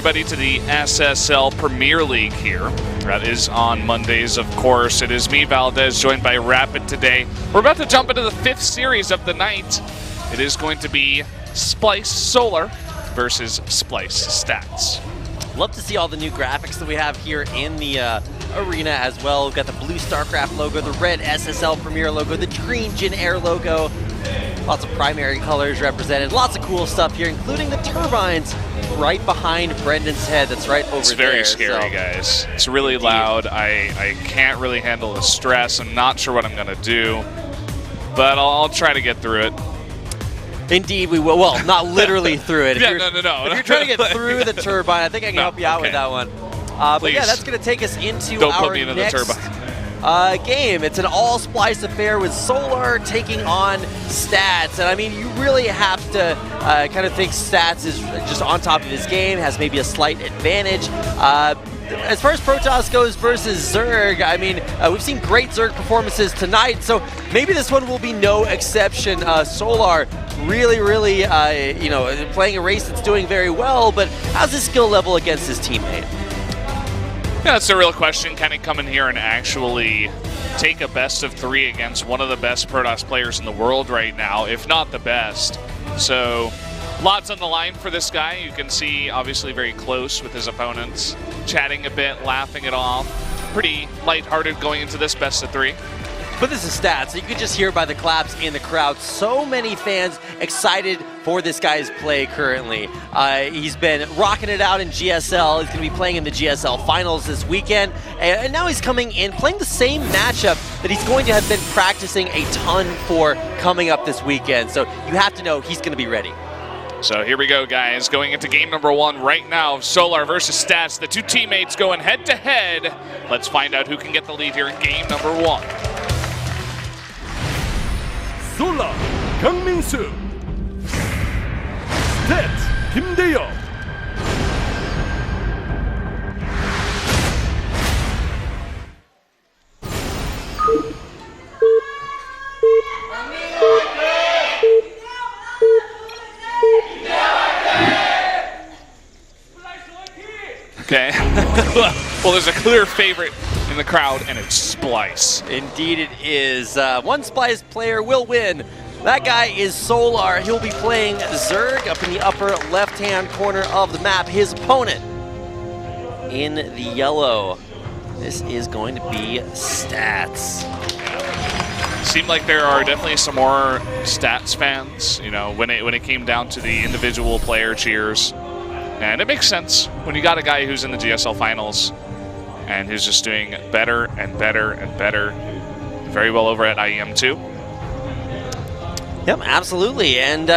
everybody to the SSL Premier League here. That is on Mondays, of course. It is me, Valdez, joined by Rapid today. We're about to jump into the 5th series of the night. It is going to be Splice Solar versus Splice Stats. Love to see all the new graphics that we have here in the arena as well. We've got the blue StarCraft logo, the red SSL Premier logo, the green Jin Air logo. Lots of primary colors represented. Lots of cool stuff here, including the turbines right behind Brendan's head. That's right over there. It's very scary, guys. It's really loud. I can't really handle the stress. I'm not sure what I'm going to do, but I'll try to get through it. Indeed, we will. Well, not literally through it. No. If you're trying to get through the turbine, I think I can help you out with that one. But yeah, that's going to take us into our next game. It's an all-splice affair with Solar taking on Stats. And I mean, you really have to kind of think Stats is just on top of his game, has maybe a slight advantage. As far as Protoss goes versus Zerg, I mean, we've seen great Zerg performances tonight, so maybe this one will be no exception. Solar really, you know, playing a race that's doing very well, but how's his skill level against his teammate? Yeah, that's a real question. Can he come in here and actually take a best of 3 against one of the best Protoss players in the world right now, if not the best? So lots on the line for this guy. You can see obviously very close with his opponents, chatting a bit, laughing it off. Pretty lighthearted going into this best of 3. But this is Stats, so you can just hear by the claps in the crowd. So many fans excited for this guy's play currently. He's been rocking it out in GSL. He's going to be playing in the GSL finals this weekend. And now he's coming in, playing the same matchup that he's going to have been practicing a ton for coming up this weekend. So you have to know he's going to be ready. So here we go, guys. Going into game number 1 right now. Solar versus Stats. The two teammates going head-to-head. Let's find out who can get the lead here in game number 1. Solar, 강민수. Stats, 김대영. Okay. Well, there's a clear favorite in the crowd, and it's Splice. Indeed it is. One Splice player will win. That guy is Solar. He'll be playing Zerg up in the upper left-hand corner of the map. His opponent in the yellow. This is going to be Stats. Seemed like there are definitely some more Stats fans, you know, when it came down to the individual player cheers. And it makes sense when you got a guy who's in the GSL finals and who's just doing better and better and better. Very well over at IEM2. Yep, absolutely. And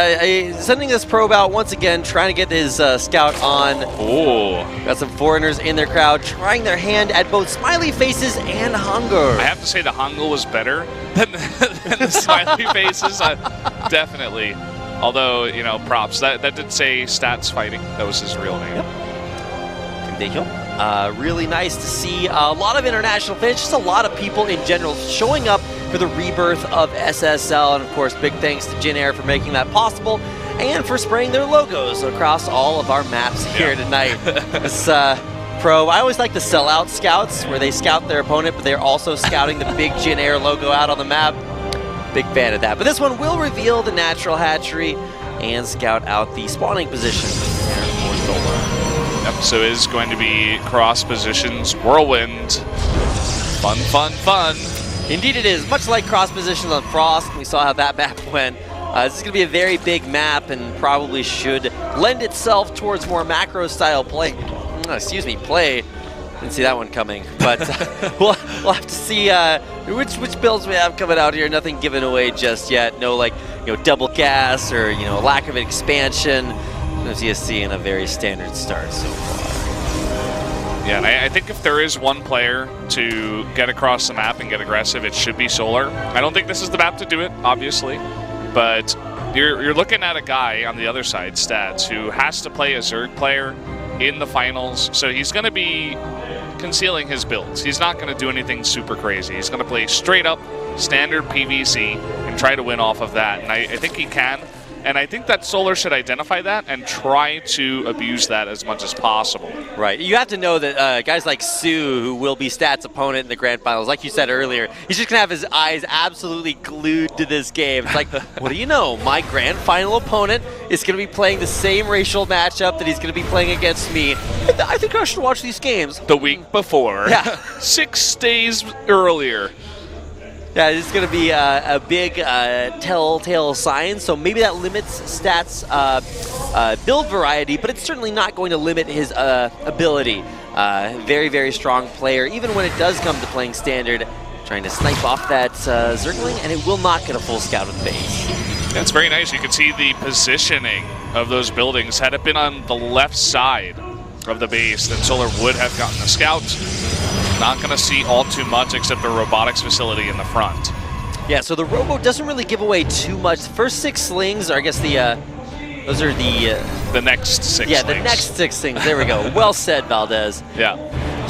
sending this probe out once again, trying to get his scout on. Oh. Got some foreigners in their crowd trying their hand at both smiley faces and Hangul. I have to say the Hangul was better than the smiley faces. Definitely. Although, you know, props. That did say Stats Fighting. That was his real name. Yep. Really nice to see a lot of international fans, just a lot of people in general showing up for the rebirth of SSL. And of course, big thanks to Jin Air for making that possible and for spraying their logos across all of our maps here tonight. This probe, I always like the sellout scouts where they scout their opponent, but they're also scouting the big Jin Air logo out on the map. Big fan of that. But this one will reveal the natural hatchery and scout out the spawning position for Solar. Yep, so it is going to be cross positions, whirlwind. Fun, fun, fun. Indeed it is. Much like cross positions on Frost, we saw how that map went. This is going to be a very big map and probably should lend itself towards more macro style play. Play. Didn't see that one coming, but we'll have to see which builds we have coming out here. Nothing given away just yet. No, like, you know, double gas or, you know, lack of expansion. No CSC in a very standard start so far. Yeah, and I think if there is one player to get across the map and get aggressive, it should be Solar. I don't think this is the map to do it, obviously, but you're looking at a guy on the other side, Stats, who has to play a Zerg player in the finals, so he's going to be concealing his builds. He's not going to do anything super crazy. He's going to play straight up standard PVC and try to win off of that, and I think he can. And I think that Solar should identify that and try to abuse that as much as possible. Right. You have to know that guys like Sue, who will be Stats' opponent in the grand finals, like you said earlier, he's just going to have his eyes absolutely glued to this game. It's like, what do you know? My grand final opponent is going to be playing the same racial matchup that he's going to be playing against me. I think I should watch these games. The week before. Yeah. 6 days earlier. Yeah, it's going to be a big telltale sign, so maybe that limits Stats' build variety, but it's certainly not going to limit his ability. Very, very strong player, even when it does come to playing Standard, trying to snipe off that Zergling, and it will not get a full scout of the base. That's very nice. You can see the positioning of those buildings. Had it been on the left side of the base, then Solar would have gotten a scout. Not going to see all too much except the robotics facility in the front. Yeah, so the robo doesn't really give away too much. The first 6 slings, or I guess those are the next 6 slings. Yeah, the next 6 slings. There we go. Well said, Valdez. Yeah.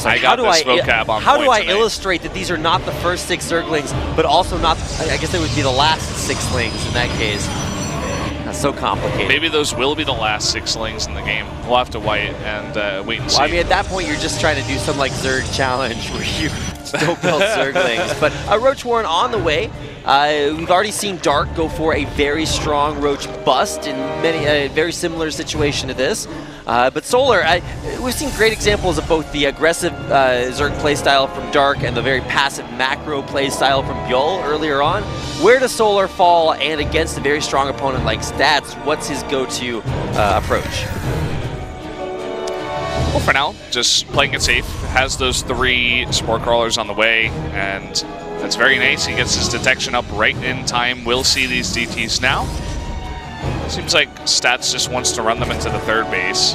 Like, I got this vocab on How point do I today. illustrate that these are not the first 6 Zerglings, but also not, I guess they would be the last 6 slings in that case. That's so complicated. Maybe those will be the last 6 slings in the game. We'll have to wait and see. Well, I mean, at that point, you're just trying to do some like Zerg challenge where you don't build Zerglings. But Roach Warren on the way. We've already seen Dark go for a very strong Roach bust in many very similar situation to this. But Solar, we've seen great examples of both the aggressive Zerg playstyle from Dark and the very passive macro playstyle from Bjol earlier on. Where does Solar fall, and against a very strong opponent like Stats, what's his go-to approach? Well, for now, just playing it safe. Has those 3 Spore Crawlers on the way, and that's very nice. He gets his detection up right in time. We'll see these DTs now. Seems like Stats just wants to run them into the 3rd base.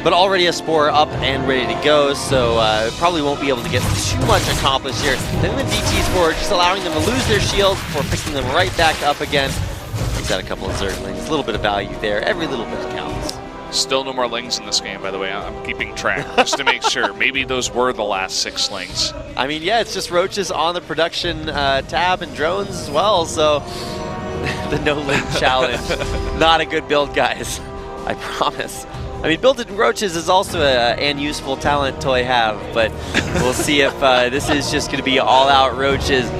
But already a Spore up and ready to go, so probably won't be able to get too much accomplished here. Then the DTs forward, just allowing them to lose their shields before picking them right back up again. He's got a couple of Zerglings, a little bit of value there. Every little bit counts. Still no more Lings in this game, by the way. I'm keeping track just to make sure. Maybe those were the last 6 Lings. I mean, yeah, it's just Roaches on the production tab and drones as well, so the no-Ling challenge. Not a good build, guys. I promise. I mean, built-in Roaches is also an useful talent to have, but we'll see if this is just going to be all-out Roaches.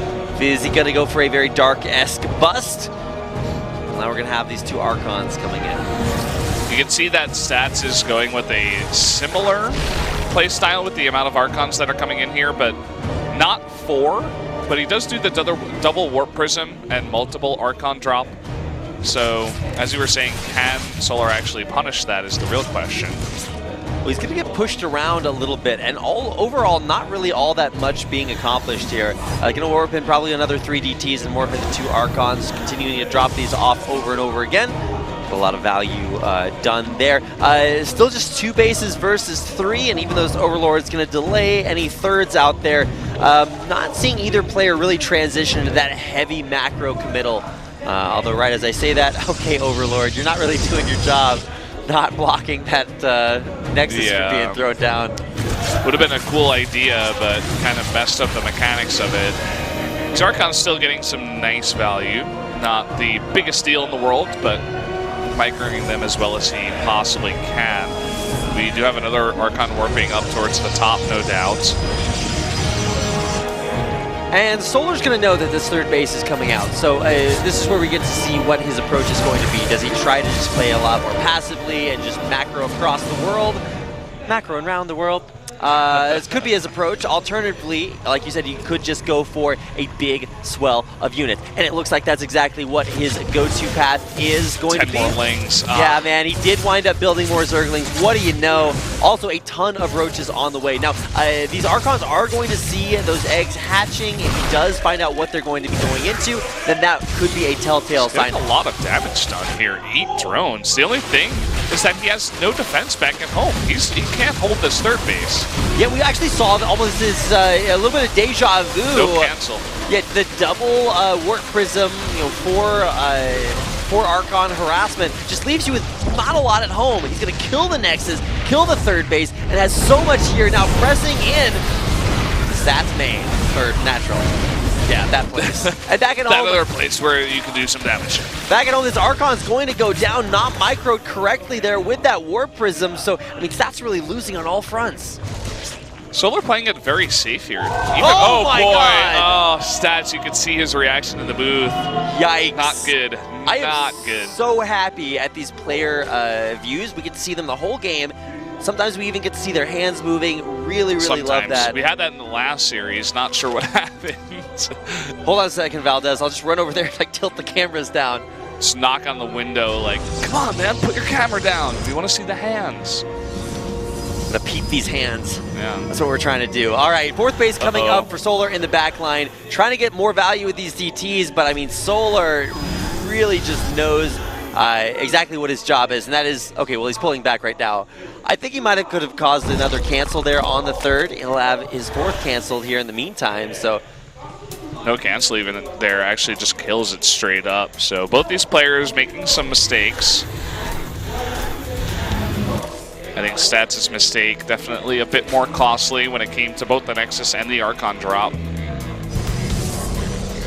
Is he going to go for a very Dark-esque bust? Well, now we're going to have these 2 Archons coming in. You can see that Stats is going with a similar play style with the amount of Archons that are coming in here, but not 4. But he does do the double Warp Prism and multiple Archon drop. So, as you were saying, can Solar actually punish that is the real question. Well, he's going to get pushed around a little bit, and overall, not really all that much being accomplished here. Going to warp in probably another 3 DTs and morph into 2 Archons, continuing to drop these off over and over again. A lot of value done there. Still just 2 bases versus 3, and even though this Overlord's going to delay any 3rds out there, not seeing either player really transition into that heavy macro committal. Although right as I say that, okay, Overlord, you're not really doing your job, not blocking that Nexus from being thrown down. Would have been a cool idea, but kind of messed up the mechanics of it. Zarkon's still getting some nice value. Not the biggest deal in the world, but microing them as well as he possibly can. We do have another Archon warping up towards the top, no doubt. And Solar's going to know that this 3rd base is coming out, so this is where we get to see what his approach is going to be. Does he try to just play a lot more passively and just macro across the world? Macro around the world? This could be his approach. Alternatively, like you said, you could just go for a big swell of units. And it looks like that's exactly what his go-to path is going to be. 10 more Lings. Yeah, man, he did wind up building more Zerglings. What do you know? Also, a ton of Roaches on the way. Now, these Archons are going to see those eggs hatching. If he does find out what they're going to be going into, then that could be a telltale sign. A lot of damage done here. 8 drones. The only thing is that he has no defense back at home. He can't hold this 3rd base. Yeah, we actually saw almost this a little bit of deja vu. No cancel. Yeah, the double Warp Prism, for Archon harassment just leaves you with not a lot at home. He's going to kill the Nexus, kill the 3rd base, and has so much here now pressing in Stats main, or natural. Yeah, that place. And back at home, that other place where you can do some damage. Back at home, this Archon's going to go down, not microed correctly there with that Warp Prism. So, I mean, Stats really losing on all fronts. Solar playing it very safe here. Oh my boy! God. Oh, Stats! You can see his reaction in the booth. Yikes! Not good. I Not am good. So happy at these player views. We get to see them the whole game. Sometimes we even get to see their hands moving. Really love that. We had that in the last series. Not sure what happened. Hold on a second, Valdez. I'll just run over there and like tilt the cameras down. Just knock on the window like, come on, man, put your camera down. We want to see the hands. I'm gonna peep these hands. Yeah. That's what we're trying to do. All right, fourth base coming up for Solar in the back line. Trying to get more value with these DTs, but I mean, Solar really just knows exactly what his job is, and that is, okay, well, he's pulling back right now. I think he could have caused another cancel there on the third. He'll have his fourth canceled here in the meantime, so. No cancel even there, actually just kills it straight up. So both these players making some mistakes. I think Stats' mistake definitely a bit more costly when it came to both the Nexus and the Archon drop.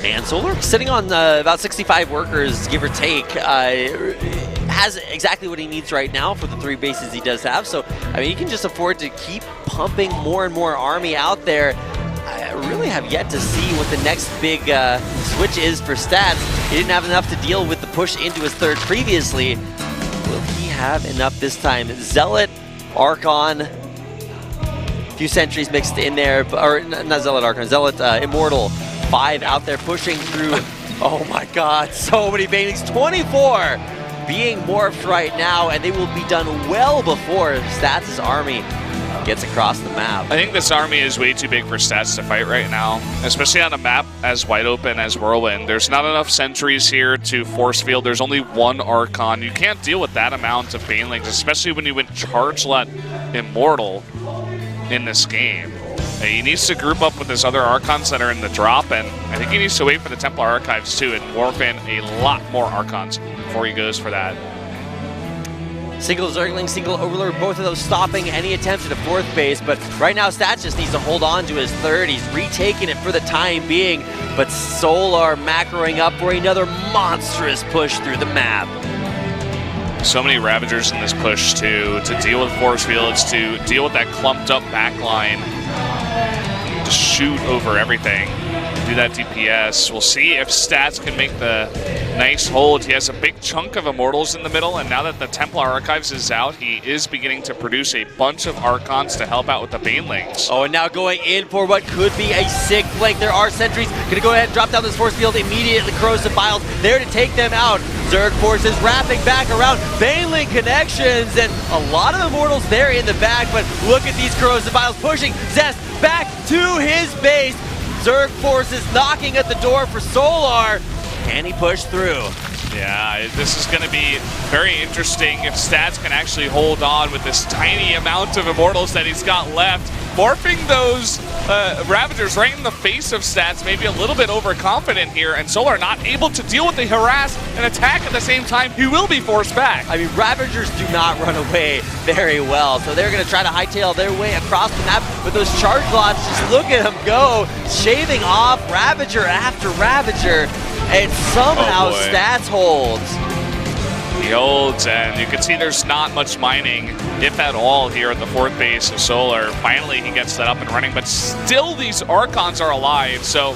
And Solar sitting on about 65 workers, give or take, has exactly what he needs right now for the 3 bases he does have. So, I mean, he can just afford to keep pumping more and more army out there. I really have yet to see what the next big switch is for Stats. He didn't have enough to deal with the push into his third previously. Will he have enough this time? Zealot, Archon, a few sentries mixed in there, or not Zealot, Archon, Zealot, Immortal. 5 out there pushing through. Oh my God, so many banelings. 24 being morphed right now, and they will be done well before Stats' army gets across the map. I think this army is way too big for Stats to fight right now, especially on a map as wide open as Whirlwind. There's not enough sentries here to force field. There's only 1 Archon. You can't deal with that amount of banelings, especially when you went Chargelet Immortal in this game. He needs to group up with his other Archons that are in the drop, and I think he needs to wait for the Templar Archives too and warp in a lot more Archons before he goes for that. Single Zergling, single Overlord, both of those stopping any attempt at a fourth base, but right now Stats just needs to hold on to his third. He's retaking it for the time being, but Solar macroing up for another monstrous push through the map. So many Ravagers in this push to deal with force fields, to deal with that clumped up backline, to shoot over everything, do that DPS. We'll see if Stats can make the nice hold. He has a big chunk of Immortals in the middle, and now that the Templar Archives is out, he is beginning to produce a bunch of Archons to help out with the Banelings. Oh, and now going in for what could be a sick flank. There are sentries. Gonna go ahead and drop down this force field immediately. Corrosive Vials there to take them out. Zerg forces wrapping back around. Baneling connections, and a lot of Immortals there in the back, but look at these Corrosive Vials pushing Zest back to his base. Zerg forces knocking at the door for Solar. Can he push through? Yeah, this is going to be very interesting if Stats can actually hold on with this tiny amount of Immortals that he's got left. Morphing those Ravagers right in the face of Stats, maybe a little bit overconfident here, and Solar not able to deal with the harass and attack at the same time. He will be forced back. I mean, Ravagers do not run away very well, so they're going to try to hightail their way across the map with those charge lots. Just look at him go, shaving off Ravager after Ravager, and somehow Stats holds. He holds, and you can see there's not much mining, if at all, here at the fourth base of Solar. Finally, he gets that up and running, but still these Archons are alive, so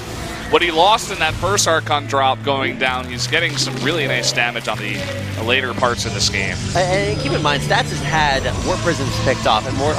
what he lost in that first Archon drop going down, he's getting some really nice damage on the later parts of this game. And keep in mind, Stats has had Warp Prisms picked off and more,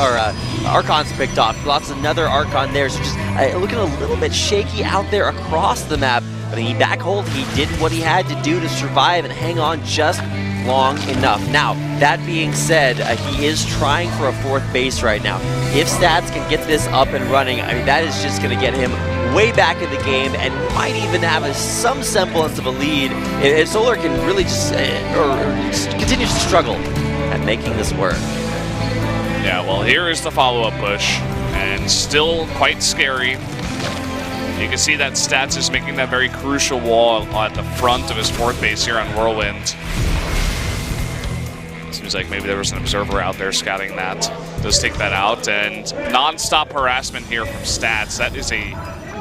Archons picked off. Lost another Archon there, so just looking a little bit shaky out there across the map. But he backholed, he did what he had to do to survive and hang on just long enough. Now, that being said, he is trying for a fourth base right now. If Stats can get this up and running, I mean, that is just going to get him way back in the game and might even have some semblance of a lead if Solar can really just continue to struggle at making this work. Yeah, well, here is the follow-up push, and still quite scary. You can see that Stats is making that very crucial wall at the front of his fourth base here on Whirlwind. Seems like maybe there was an observer out there scouting that. Does take that out, and non-stop harassment here from Stats. That is a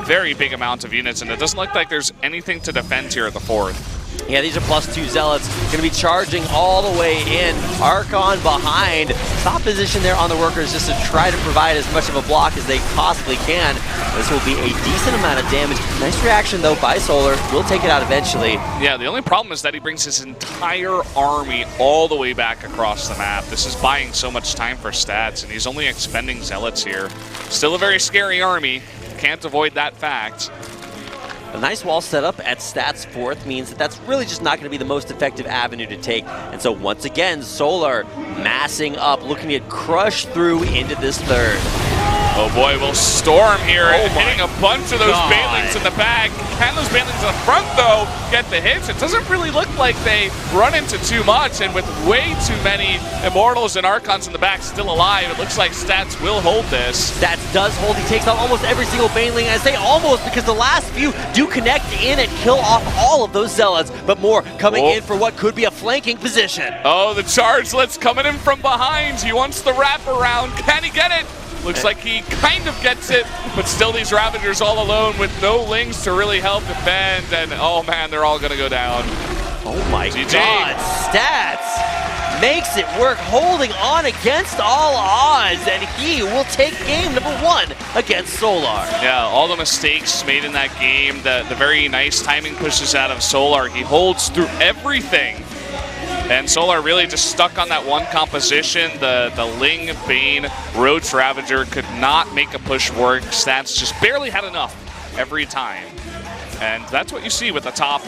very big amount of units, and it doesn't look like there's anything to defend here at the 4th. Yeah, these are +2 Zealots. Going to be charging all the way in. Archon behind. Top position there on the workers just to try to provide as much of a block as they possibly can. This will be a decent amount of damage. Nice reaction, though, by Solar. We'll take it out eventually. Yeah, the only problem is that he brings his entire army all the way back across the map. This is buying so much time for stats, and he's only expending Zealots here. Still a very scary army. Can't avoid that fact. A nice wall setup at Stats 4th means that that's really just not going to be the most effective avenue to take. And so once again, Solar massing up, looking to crush through into this 3rd. Oh boy, will Storm here, hitting a bunch of those Banelings in the back. Can those Banelings in the front, though, get the hits? It doesn't really look like they run into too much, and with way too many Immortals and Archons in the back still alive, it looks like Stats will hold this. Stats does hold. He takes out almost every single Baneling. I say almost because the last few do connect in and kill off all of those Zealots, but more coming in for what could be a flanking position. Oh, the chargelet's coming in from behind. He wants the wraparound. Can he get it? Looks like he kind of gets it, but still these Ravagers all alone with no Lings to really help defend, and oh man, they're all gonna go down. Oh my God, Stats makes it work, holding on against all odds, and he will take game number 1 against Solar. Yeah, all the mistakes made in that game, the very nice timing pushes out of Solar. He holds through everything. And Solar really just stuck on that one composition. The Ling, Bane, Roach Ravager could not make a push work. Stats just barely had enough every time. And that's what you see with the top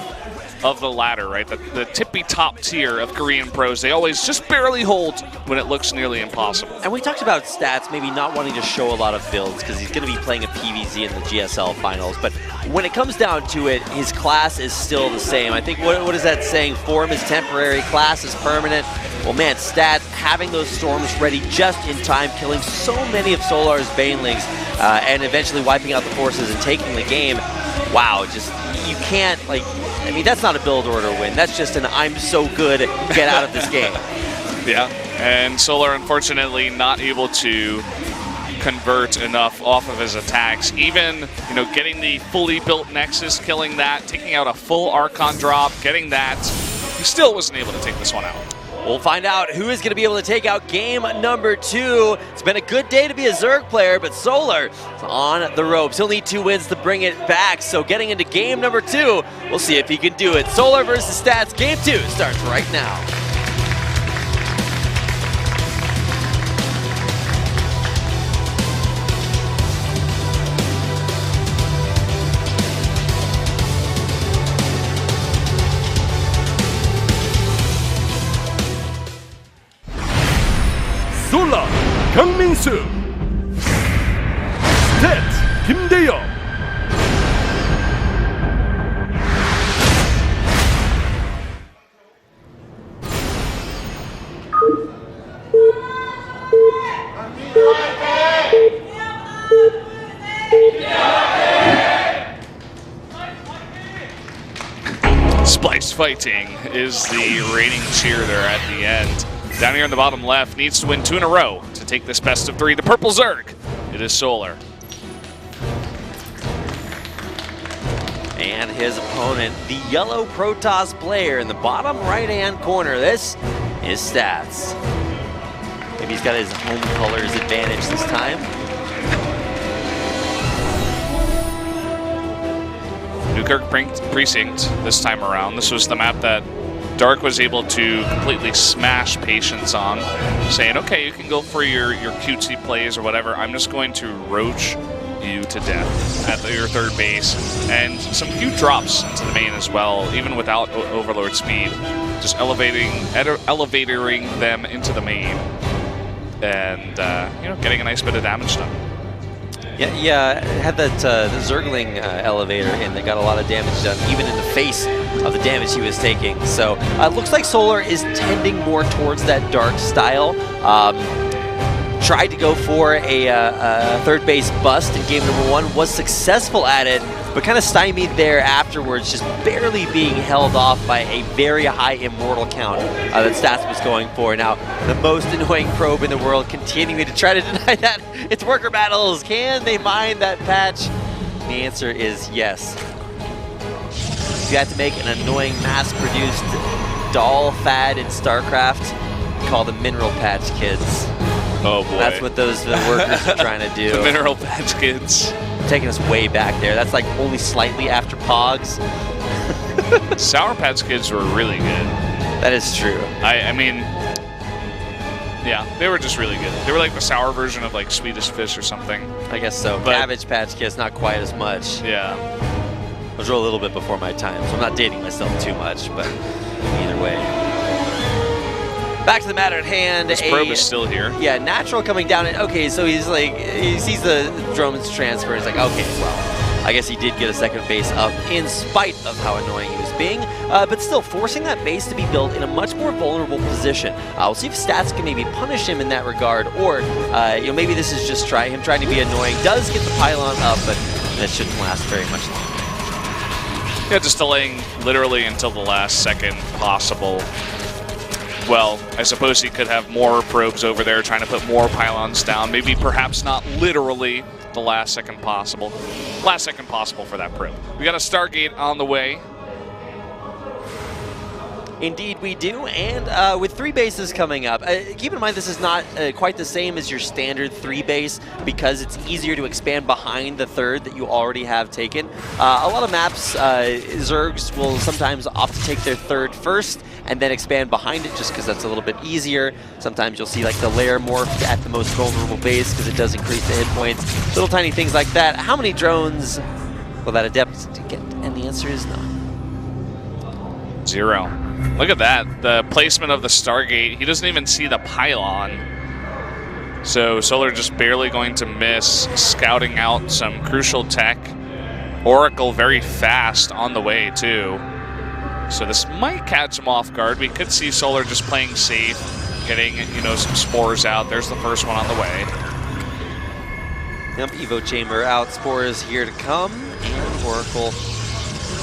of the ladder, right? The tippy top tier of Korean pros. They always just barely hold when it looks nearly impossible. And we talked about Stats maybe not wanting to show a lot of builds because he's going to be playing a PvZ in the GSL finals. But when it comes down to it, his class is still the same. I think, what is that saying? Form is temporary, class is permanent. Well, man, Stats having those storms ready just in time, killing so many of Solar's Banelings, and eventually wiping out the forces and taking the game. Wow, just, you can't, like, I mean, that's not a build order win. That's just an I'm so good, get out of this game. Yeah, and Solar unfortunately not able to convert enough off of his attacks. Even, getting the fully built Nexus, killing that, taking out a full Archon drop, getting that, he still wasn't able to take this one out. We'll find out who is going to be able to take out game number 2. It's been a good day to be a Zerg player, but Solar is on the ropes. He'll need 2 wins to bring it back, so getting into game number 2, we'll see if he can do it. Solar versus Stats, game 2 starts right now. Solar 강민수, Stats 김대엽. Splice Fighting is the reigning cheer there at the end. Down here in the bottom left, needs to win 2 in a row to take this best of 3. The purple Zerg, it is Solar. And his opponent, the yellow Protoss player in the bottom right-hand corner. This is Stats. Maybe he's got his home colors advantage this time. Newkirk Precinct this time around. This was the map that Dark was able to completely smash Patience on, saying, okay, you can go for your cutesy plays or whatever. I'm just going to roach you to death at your 3rd base. And some huge drops into the main as well, even without Overlord speed. Just elevating them into the main and, getting a nice bit of damage done. Yeah, it had that the Zergling elevator in that got a lot of damage done, even in the face of the damage he was taking. So it looks like Solar is tending more towards that dark style. Tried to go for a 3rd base bust in game number 1, was successful at it, but kind of stymied there afterwards, just barely being held off by a very high immortal count that Stats was going for. Now, the most annoying probe in the world continuing to try to deny that. It's worker battles. Can they mine that patch? The answer is yes. If you had to make an annoying mass-produced doll fad in StarCraft, call them Mineral Patch Kids. Oh boy. That's what those workers are trying to do. The Mineral Patch Kids. Taking us way back there. That's like only slightly after Pogs. Sour Patch Kids were really good. That is true. I mean, yeah, they were just really good. They were like the sour version of like Swedish Fish or something. I guess so. But Cabbage Patch Kids, not quite as much. Yeah. I was a little bit before my time, so I'm not dating myself too much, but either way. Back to the matter at hand. This probe is still here. Yeah, Natural coming down. And, okay, so he's like, he sees the drone's transfer. He's like, okay, well, I guess he did get a second base up in spite of how annoying he was being, but still forcing that base to be built in a much more vulnerable position. We'll see if Stats can maybe punish him in that regard, or you know, maybe this is just him trying to be annoying. Does get the pylon up, but that shouldn't last very much longer. Yeah, just delaying literally until the last second possible. Well, I suppose he could have more probes over there trying to put more pylons down. Maybe perhaps not literally the last second possible. Last second possible for that probe. We got a Stargate on the way. Indeed we do, and with 3 bases coming up, keep in mind this is not quite the same as your standard 3 base because it's easier to expand behind the 3rd that you already have taken. A lot of maps, Zergs will sometimes opt to take their 3rd first and then expand behind it just because that's a little bit easier. Sometimes you'll see like the layer morphed at the most vulnerable base because it does increase the hit points. Little tiny things like that. How many drones will that Adept get? And the answer is none. 0. Look at that, the placement of the Stargate. He doesn't even see the pylon. So Solar just barely going to miss, scouting out some crucial tech. Oracle very fast on the way too. So this might catch him off guard. We could see Solar just playing safe, getting, you know, some spores out. There's the first one on the way. Yep, Evo Chamber out, spores here to come, and Oracle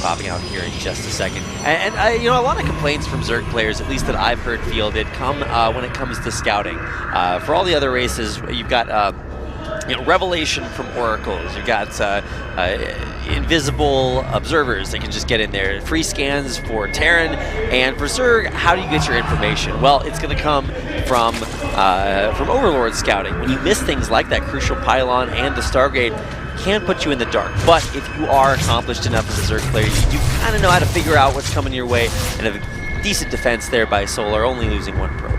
popping out here in just a second. And you know, a lot of complaints from Zerg players, at least that I've heard fielded, come when it comes to scouting. For all the other races, you've got you know, Revelation from Oracles. You've got invisible observers that can just get in there. Free scans for Terran, and for Zerg, how do you get your information? Well, it's going to come from Overlord scouting. When you miss things like that crucial pylon and the Stargate, can put you in the dark, but if you are accomplished enough as a Zerg player, you do kind of know how to figure out what's coming your way, and a decent defense there by Solar, only losing 1 probe.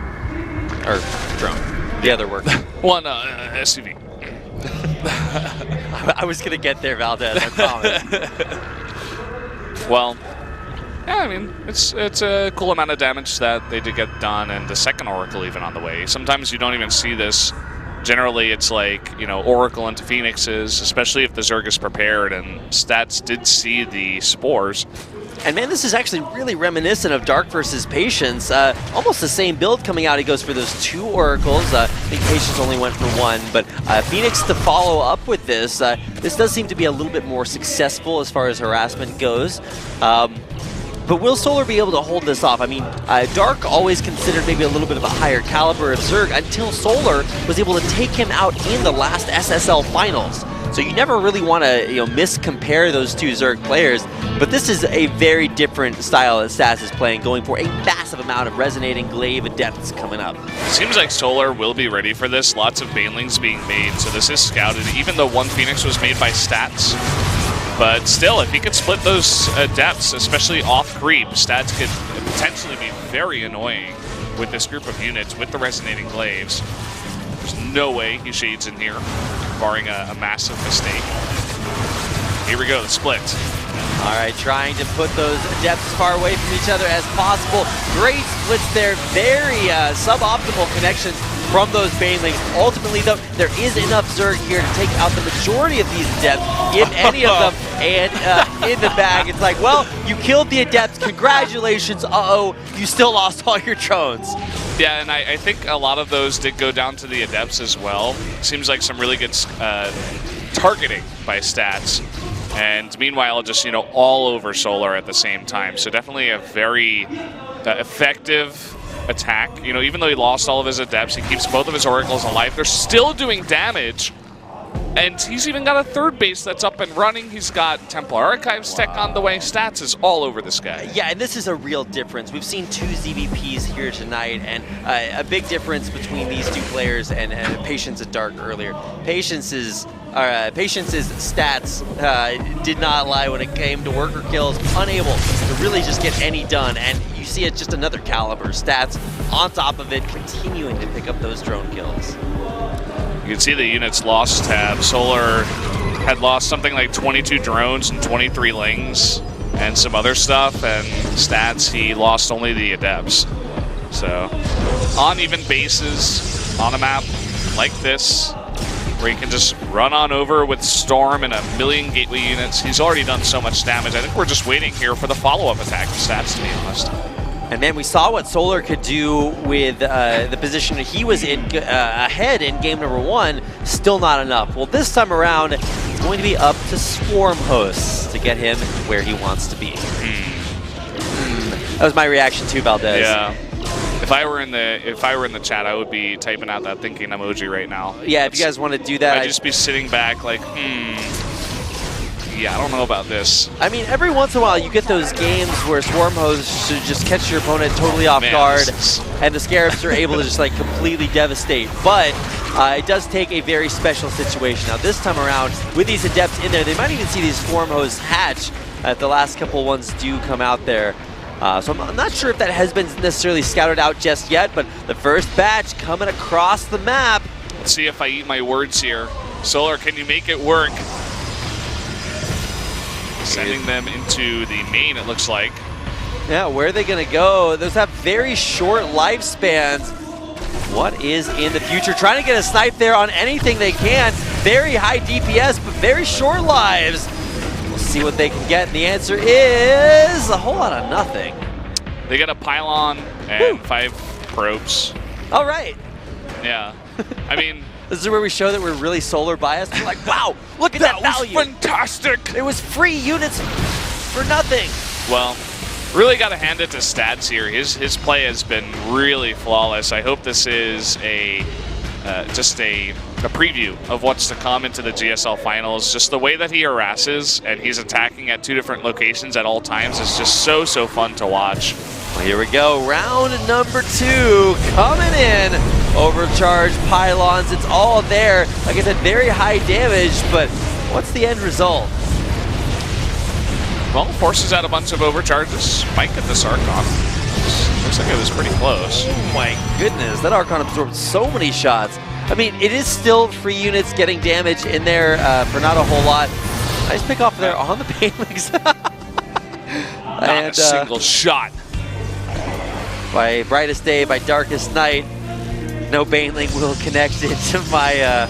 Or drone. The other work. One SUV. I was going to get there, Valdez, I promise. Well, yeah, I mean, it's a cool amount of damage that they did get done, and the second Oracle even on the way. Sometimes you don't even see this. Generally, it's like, you know, Oracle into Phoenixes, especially if the Zerg is prepared, and Stats did see the spores. And man, this is actually really reminiscent of Dark versus Patience. Almost the same build coming out. He goes for those 2 Oracles. I think Patience only went for 1, but Phoenix to follow up with this. This does seem to be a little bit more successful as far as harassment goes. But will Solar be able to hold this off? I mean, Dark always considered maybe a little bit of a higher caliber of Zerg until Solar was able to take him out in the last SSL finals. So you never really want to, you know, miscompare those 2 Zerg players. But this is a very different style that Stats is playing, going for a massive amount of resonating glaive adepts coming up. Seems like Solar will be ready for this. Lots of banelings being made, so this is scouted. Even though 1 Phoenix was made by Stats. But still, if he could split those adepts, especially off creep, Stats could potentially be very annoying with this group of units with the resonating glaives. There's no way he shades in here, barring a massive mistake. Here we go, the split. All right, trying to put those adepts as far away from each other as possible. Great splits there, very suboptimal connections from those banelings. Ultimately, though, there is enough Zerg here to take out the majority of these adepts, if any of them, and in the bag, it's like, well, you killed the adepts, congratulations, uh-oh, you still lost all your drones. Yeah, and I think a lot of those did go down to the adepts as well. Seems like some really good targeting by Stats. And meanwhile, just, you know, all over Solar at the same time. So definitely a very effective attack. You know, even though he lost all of his adepts, he keeps both of his oracles alive. They're still doing damage. And he's even got a third base that's up and running. He's got Templar Archives tech on the way. Stats is all over this guy. Yeah, and this is a real difference. We've seen 2 ZVPs here tonight, and a big difference between these 2 players and Patience and Dark earlier. Patience's stats did not lie when it came to worker kills, unable to really just get any done, and you see it just another caliber. Stats on top of it, continuing to pick up those drone kills. You can see the units lost tab. Solar had lost something like 22 drones and 23 lings and some other stuff, and stats, he lost only the adepts. So, on even bases, on a map like this, where he can just run on over with Storm and a million gateway units, he's already done so much damage. I think we're just waiting here for the follow-up attack of stats, to be honest. And man, we saw what Solar could do with the position he was in ahead in game number 1. Still not enough. Well, this time around, it's going to be up to Swarm hosts to get him where he wants to be. That was my reaction to Valdez. Yeah. If I were in the chat, I would be typing out that thinking emoji right now. Yeah, if you guys want to do that, I'd just be sitting back like, yeah, I don't know about this. I mean, every once in a while you get those games where Swarm hosts should just catch your opponent totally off guard, and the Scarabs are able to just like completely devastate. But it does take a very special situation. Now this time around, with these Adepts in there, they might even see these Swarm hosts hatch. The last couple ones do come out there. So I'm not sure if that has been necessarily scouted out just yet, but the first batch coming across the map. Let's see if I eat my words here. Solar, can you make it work? Sending them into the main, it looks like. Yeah, where are they going to go? Those have very short lifespans. What is in the future? Trying to get a snipe there on anything they can. Very high DPS, but very short lives. We'll see what they can get, and the answer is a whole lot of nothing. They get a pylon and 5 probes. All right. Yeah. I mean... This is where we show that we're really Solar biased. We're like, wow, look at that value. That was fantastic. It was free units for nothing. Well, really got to hand it to stats here. His play has been really flawless. I hope this is just a preview of what's to come into the GSL finals. Just the way that he harasses and he's attacking at 2 different locations at all times is just so fun to watch. Well, here we go, round number 2 coming in. Overcharged pylons, it's all there. Like I said, very high damage, but what's the end result? Well, forces out a bunch of overcharges. Might get this Archon. Looks like it was pretty close. Oh my goodness, that Archon absorbed so many shots. I mean, it is still free units getting damage in there for not a whole lot. Nice pick off there on the Banelings. Not a single shot. By brightest day, by darkest night, no Baneling will connect into my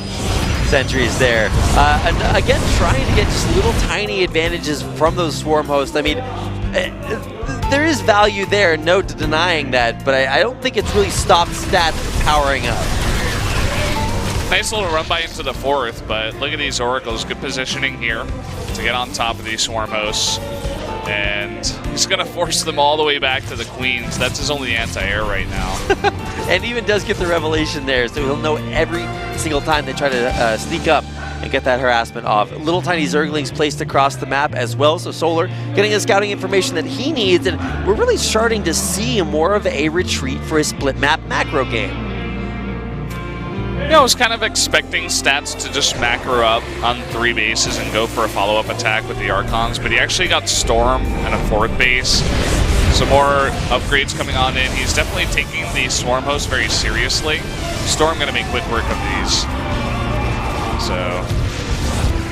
sentries there. And again, trying to get just little tiny advantages from those Swarm hosts. I mean, there is value there, no denying that, but I don't think it's really stopped stats from powering up. Nice little run by into the 4th, but look at these Oracles. Good positioning here to get on top of these Swarm hosts. And he's going to force them all the way back to the Queens. That's his only anti-air right now. And even does get the revelation there, so he'll know every single time they try to sneak up and get that harassment off. Little tiny Zerglings placed across the map as well, so Solar getting the scouting information that he needs, and we're really starting to see more of a retreat for his split map macro game. I was kind of expecting stats to just macro up on 3 bases and go for a follow-up attack with the Archons, but he actually got Storm and a 4th base. Some more upgrades coming on in. He's definitely taking the Swarm host very seriously. Storm going to make quick work of these. So...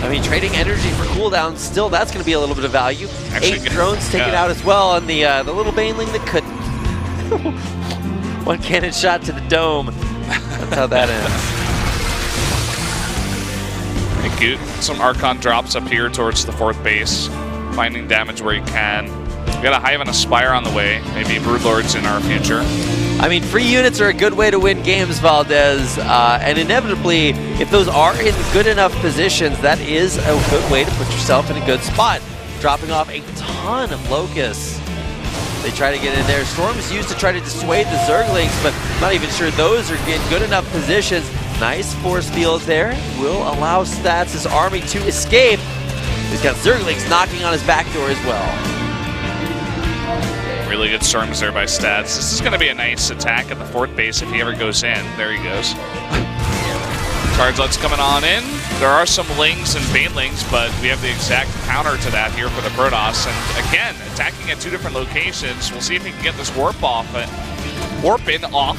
I mean, trading energy for cooldown, still that's going to be a little bit of value. Actually, 8 drones taken out as well, and the little Baneling that couldn't. 1 cannon shot to the dome. That's how that ends. Pretty cute. Some Archon drops up here towards the 4th base, finding damage where he can. We got a Hive and a Spire on the way. Maybe Broodlords in our future. I mean, free units are a good way to win games, Valdez. And inevitably, if those are in good enough positions, that is a good way to put yourself in a good spot. Dropping off a ton of Locusts. They try to get in there. Storm is used to try to dissuade the Zerglings, but I'm not even sure those are in good enough positions. Nice force field there. Will allow Stats' army to escape. He's got Zerglings knocking on his back door as well. Really good storms there by Stats. This is going to be a nice attack at the 4th base if he ever goes in. There he goes. Chargelet's coming on in. There are some Lings and Banelings, but we have the exact counter to that here for the Protoss. And again, attacking at 2 different locations. We'll see if he can get this warp off. Warp in off.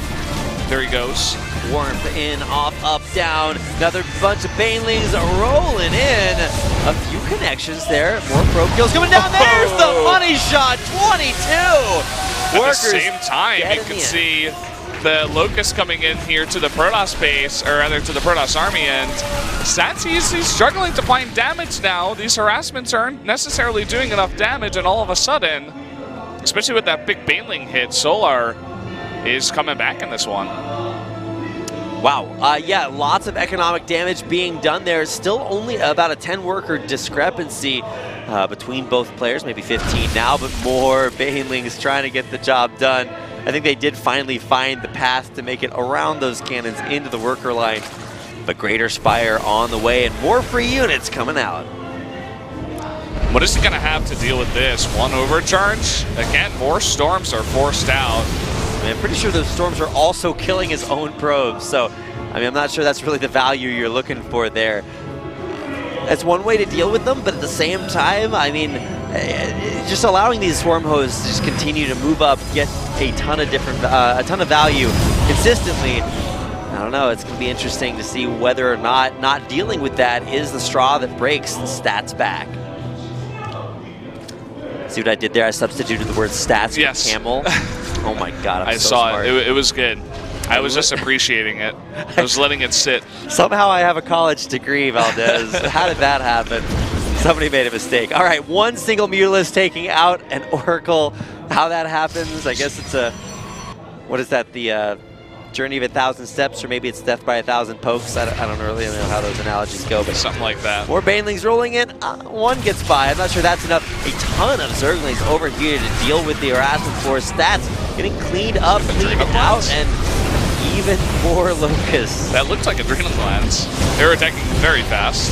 There he goes. Warp in, off, up, down. Another bunch of Banelings rolling in. A few connections there. More probe kills coming down. There's the money shot. 22. At the same time, you can see the Locust coming in here to the Protoss base, or rather to the Protoss army, and Stats, he's struggling to find damage now. These harassments aren't necessarily doing enough damage, and all of a sudden, especially with that big Baneling hit, Solar is coming back in this one. Wow, yeah, lots of economic damage being done there. Still only about a 10-worker discrepancy between both players, maybe 15 now, but more Banelings trying to get the job done. I think they did finally find the path to make it around those cannons into the worker line. But Greater Spire on the way and more free units coming out. What is he going to have to deal with this? One overcharge? Again, more storms are forced out. I mean, I'm pretty sure those storms are also killing his own probes. So, I mean, I'm not sure that's really the value you're looking for there. That's one way to deal with them, but at the same time, I mean, just allowing these swarm hosts to just continue to move up, get a ton of different, a ton of value consistently. I don't know. It's going to be interesting to see whether or not dealing with that is the straw that breaks the Stats back. See what I did there? I substituted the word Stats yes. for Camel. Oh my God! I so saw smart. it. It was good. I was just appreciating it. I was letting it sit. Somehow I have a college degree, Valdez. How did that happen? Somebody made a mistake. All right, one single Mutalisk taking out an Oracle. How that happens, I guess it's a, what is that, the journey of 1,000 steps, or maybe it's death by 1,000 pokes. I don't really know how those analogies go, but something like that. More Banelings rolling in. One gets by. I'm not sure that's enough. A ton of Zerglings over here to deal with the harassment force. Stats getting cleaned up, cleaned out, and even more Locusts. That looked like Adrenal Glands. They were attacking very fast.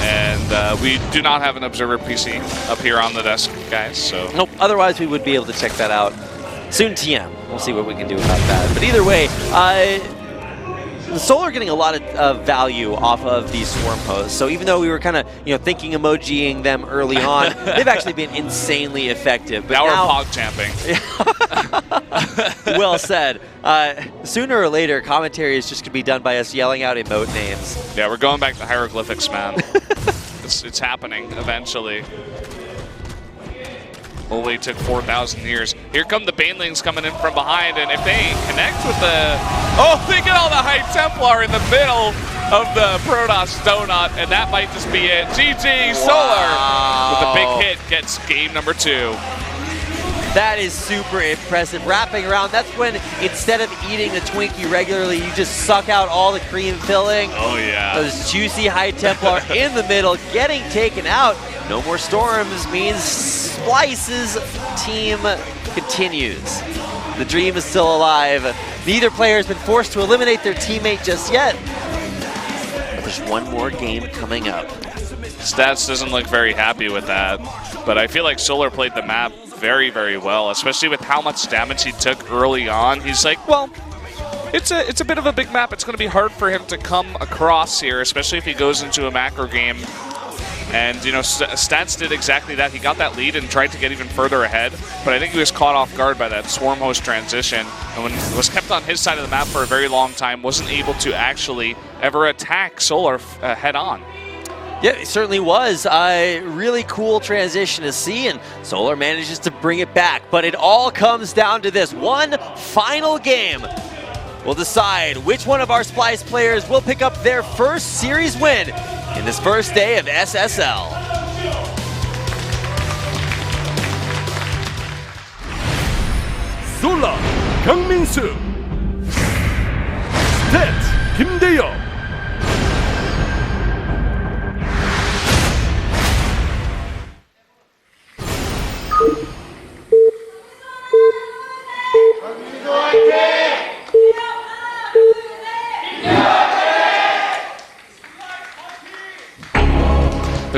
And we do not have an Observer PC up here on the desk, guys, so. Nope, otherwise we would be able to check that out. Soon TM. We'll see what we can do about that. But either way, the Solar getting a lot of value off of these swarm hosts. So even though we were kind of thinking emojiing them early on, they've actually been insanely effective. But now we're pog champing. Well said. Sooner or later, commentary is just going to be done by us yelling out emote names. Yeah, we're going back to hieroglyphics, man. It's happening eventually. Only took 4,000 years. Here come the Banelings coming in from behind, and if they connect with the... Oh, they get all the High Templar in the middle of the Protoss donut, and that might just be it. GG, Solar, with a big hit, gets game number 2. That is super impressive. Wrapping around, that's when instead of eating a Twinkie regularly, you just suck out all the cream filling. Oh, yeah. Those juicy High Templar in the middle, getting taken out. No more storms means Splice's team continues. The dream is still alive. Neither player has been forced to eliminate their teammate just yet. But there's one more game coming up. Stats doesn't look very happy with that, but I feel like Solar played the map very, very well, especially with how much damage he took early on. He's like, well, it's a bit of a big map. It's going to be hard for him to come across here, especially if he goes into a macro game. And, Stats did exactly that. He got that lead and tried to get even further ahead, but I think he was caught off guard by that Swarm Host transition, and when was kept on his side of the map for a very long time, wasn't able to actually ever attack Solar head on. Yeah, it certainly was a really cool transition to see, and Solar manages to bring it back. But it all comes down to this one final game. We'll decide which one of our Splice players will pick up their first series win in this first day of SSL. Solar, 강민수. Stats, 김대영.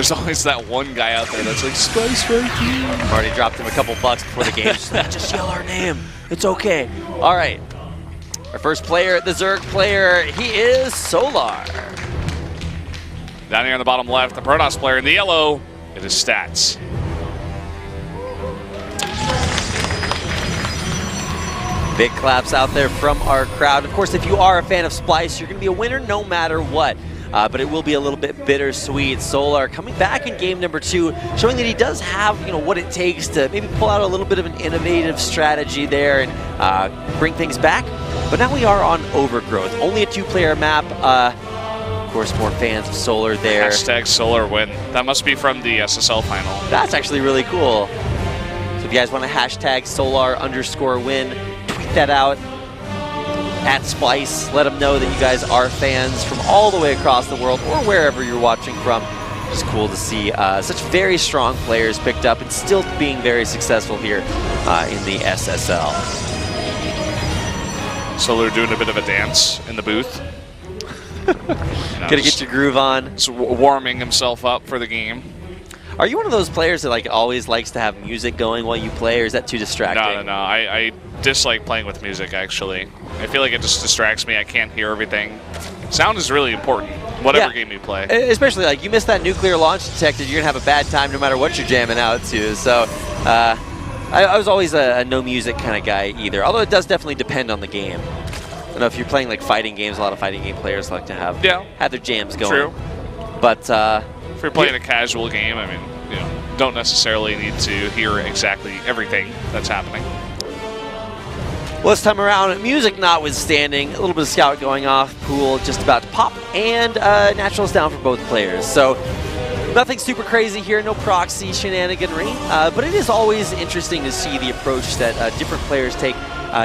There's always that one guy out there that's like, Spice right here. I've already dropped him a couple bucks before the game. Just yell our name. It's okay. All right. Our first player, the Zerg player, he is Solar. Down here on the bottom left, the Protoss player. In the yellow, it is Stats. Big claps out there from our crowd. Of course, if you are a fan of Splice, you're going to be a winner no matter what. But it will be a little bit bittersweet. Solar coming back in game number 2, showing that he does have, what it takes to maybe pull out a little bit of an innovative strategy there and bring things back. But now we are on Overgrowth, only a 2-player map. Of course, more fans of Solar there. Hashtag Solar win. That must be from the SSL final. That's actually really cool. So if you guys want to hashtag Solar_win, tweet that out at Splice. Let them know that you guys are fans from all the way across the world or wherever you're watching from. It's cool to see such very strong players picked up and still being very successful here in the SSL. Solar doing a bit of a dance in the booth. Gonna get your groove on. Just warming himself up for the game. Are you one of those players that always likes to have music going while you play, or is that too distracting? No. I dislike playing with music, actually. I feel like it just distracts me. I can't hear everything. Sound is really important, whatever game you play. Especially, you miss that nuclear launch detector, you're going to have a bad time no matter what you're jamming out to. So, I was always a no music kind of guy either, although it does definitely depend on the game. I don't know, if you're playing fighting games, a lot of fighting game players like to have their jams going. True. But if you're playing a casual game, I mean, don't necessarily need to hear exactly everything that's happening. Well, this time around, music notwithstanding, a little bit of scout going off, pool just about to pop, and naturals down for both players. So nothing super crazy here, no proxy shenaniganry, but it is always interesting to see the approach that different players take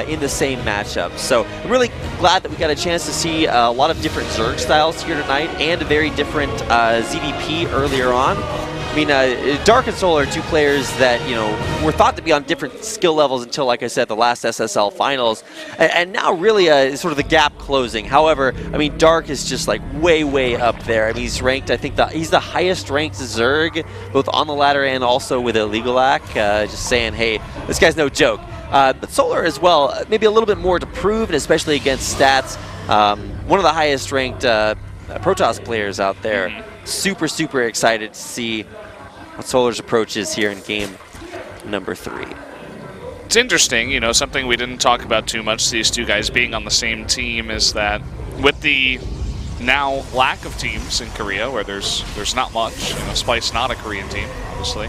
in the same matchup. So I'm really glad that we got a chance to see a lot of different Zerg styles here tonight and a very different ZVP earlier on. I mean, Dark and Solar are 2 players that, were thought to be on different skill levels until, like I said, the last SSL finals. And now really sort of the gap closing. However, I mean, Dark is just way, way up there. I mean, he's ranked, I think he's the highest ranked Zerg, both on the ladder and also with Illegalac. Just saying, hey, this guy's no joke. But Solar as well, maybe a little bit more to prove, and especially against Stats. One of the highest ranked Protoss players out there. Mm-hmm. Super, super excited to see what Solar's approach is here in game number 3. It's interesting, something we didn't talk about too much, these 2 guys being on the same team, is that with the now lack of teams in Korea, where there's not much, Splice not a Korean team, obviously,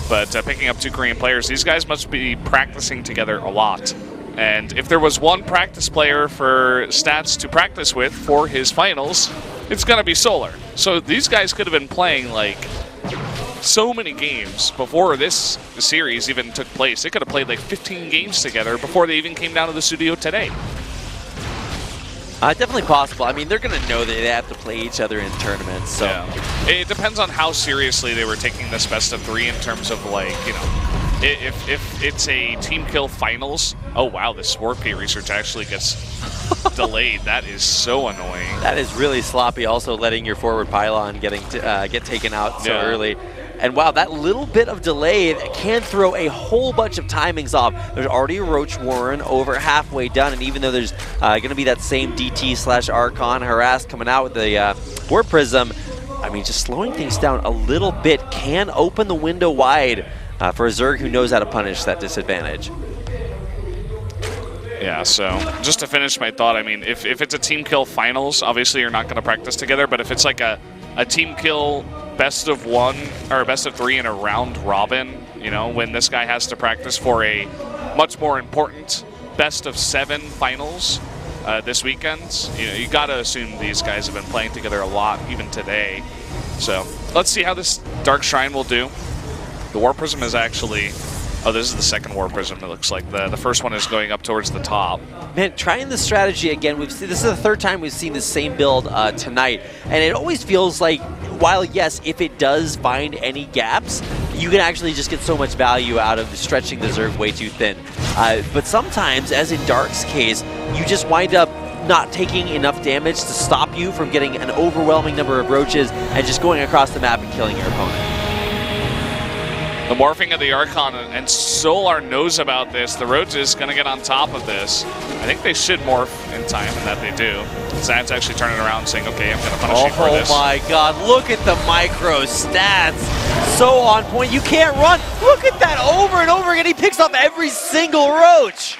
but picking up 2 Korean players, these guys must be practicing together a lot. And if there was one practice player for Stats to practice with for his finals, it's going to be Solar. So these guys could have been playing so many games before this series even took place. They could have played 15 games together before they even came down to the studio today. Definitely possible. I mean, they're going to know that they have to play each other in tournaments. So it depends on how seriously they were taking this best of 3 in terms of if it's a team kill finals. Oh wow, this Swarpy research actually gets delayed. That is so annoying. That is really sloppy. Also, letting your forward pylon get taken out so early. And wow, that little bit of delay can throw a whole bunch of timings off. There's already a Roach Warren over halfway done, and even though there's going to be that same DT/Archon harass coming out with the Warp Prism, I mean, just slowing things down a little bit can open the window wide for a Zerg who knows how to punish that disadvantage. Yeah, so just to finish my thought, I mean, if it's a team kill finals, obviously you're not going to practice together, but if it's a team kill best of 1 or best of 3 in a round robin, when this guy has to practice for a much more important best of 7 finals this weekend, you got to assume these guys have been playing together a lot even today. So let's see how this Dark Shrine will do. The War Prism is actually... Oh, this is the second War Prism, it looks like. The first one is going up towards the top. Man, trying the strategy again, this is the 3rd time we've seen the same build tonight, and it always feels like, while yes, if it does find any gaps, you can actually just get so much value out of stretching the Zerg way too thin. But sometimes, as in Dark's case, you just wind up not taking enough damage to stop you from getting an overwhelming number of roaches and just going across the map and killing your opponent. The morphing of the Archon, and Solar knows about this. The Roach is going to get on top of this. I think they should morph in time, and that they do. Zad's actually turning around saying, okay, I'm going to punish you for this. Oh my god, look at the micro stats. So on point. You can't run. Look at that over and over again. He picks up every single Roach.